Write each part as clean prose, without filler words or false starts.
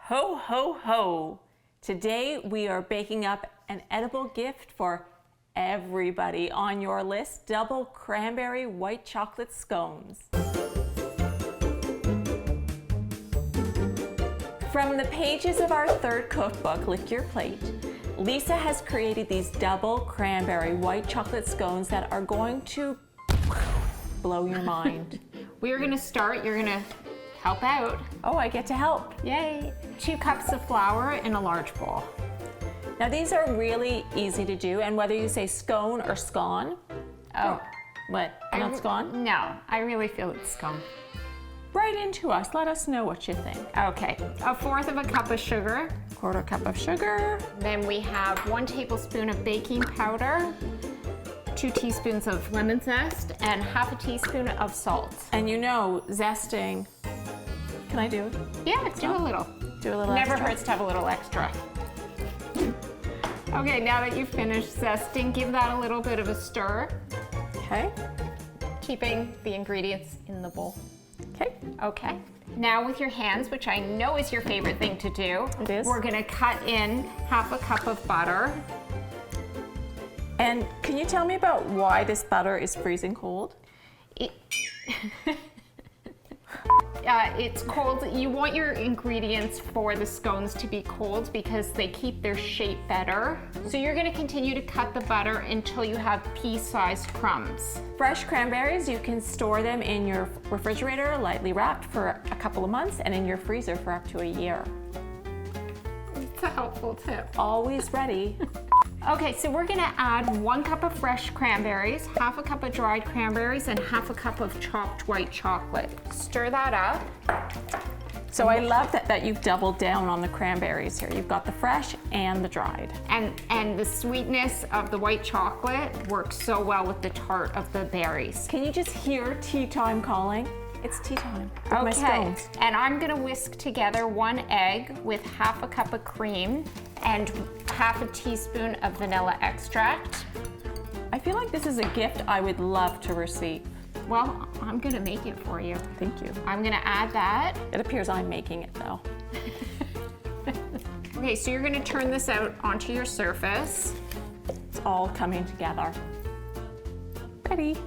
Ho, ho, ho! Today we are baking up an edible gift for everybody on your list, double cranberry white chocolate scones. From the pages of our third cookbook, Lick Your Plate, Lisa has created these double cranberry white chocolate scones that are going to blow your mind. We're gonna start, you're gonna help out. Oh, I get to help. Yay. 2 cups of flour in a large bowl. Now these are really easy to do, and whether you say scone or scone. Oh. What, not scone? No, I really feel it's scone. Write into us, let us know what you think. Okay, 1/4 of a cup of sugar. 1/4 cup of sugar. Then we have 1 tablespoon of baking powder, 2 teaspoons of lemon zest, and 1/2 teaspoon of salt. And you know, zesting, can I do it? Yeah, do a little. Do a little Never extra? hurts to have a little extra. Okay, now that you've finished zesting, give that a little bit of a stir, Okay. keeping the ingredients in the bowl. Okay. Okay. Now with your hands, which I know is your favorite thing to do, It is. we're gonna cut in 1/2 cup of butter. And can you tell me about why this butter is freezing cold? It's cold. You want your ingredients for the scones to be cold because they keep their shape better. So you're gonna continue to cut the butter until you have pea-sized crumbs. Fresh cranberries, you can store them in your refrigerator, lightly wrapped, for a couple of months, and in your freezer for up to a year. It's a helpful tip. Always ready. Okay, so we're gonna add 1 cup of fresh cranberries, 1/2 cup of dried cranberries, and 1/2 cup of chopped white chocolate. Stir that up. So I love that you've doubled down on the cranberries here. You've got the fresh and the dried. And the sweetness of the white chocolate works so well with the tart of the berries. Can you just hear tea time calling? It's tea time with my scones. And I'm gonna whisk together 1 egg with 1/2 cup of cream and 1/2 teaspoon of vanilla extract. I feel like this is a gift I would love to receive. Well, I'm gonna make it for you. Thank you. I'm gonna add that. It appears I'm making it though. Okay, so you're gonna turn this out onto your surface. It's all coming together. Ready?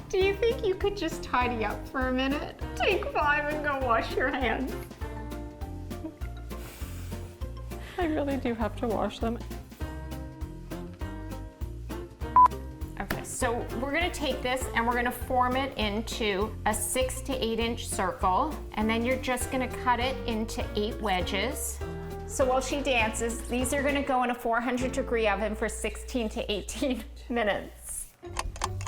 Do you think you could just tidy up for a minute? Take 5 and go wash your hands. I really do have to wash them. Okay, so we're gonna take this and we're gonna form it into a 6 to 8 inch circle, and then you're just gonna cut it into 8 wedges. So while she dances, these are gonna go in a 400-degree oven for 16 to 18 minutes.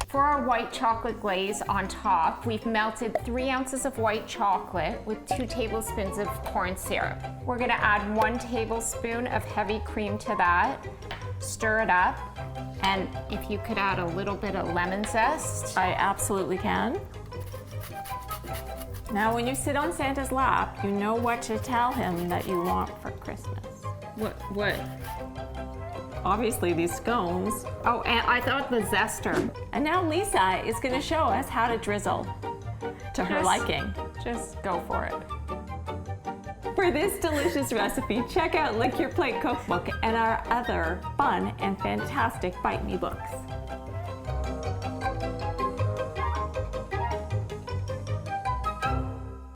For our white chocolate glaze on top, we've melted 3 ounces of white chocolate with 2 tablespoons of corn syrup. We're gonna add 1 tablespoon of heavy cream to that, stir it up, and if you could add a little bit of lemon zest. I absolutely can. Now when you sit on Santa's lap, you know what to tell him that you want for Christmas. What? Obviously these scones. Oh, and I thought the zester. And now Lisa is gonna show us how to drizzle to her liking. Just go for it. For this delicious recipe, check out Lick Your Plate Cookbook and our other fun and fantastic Bite Me books.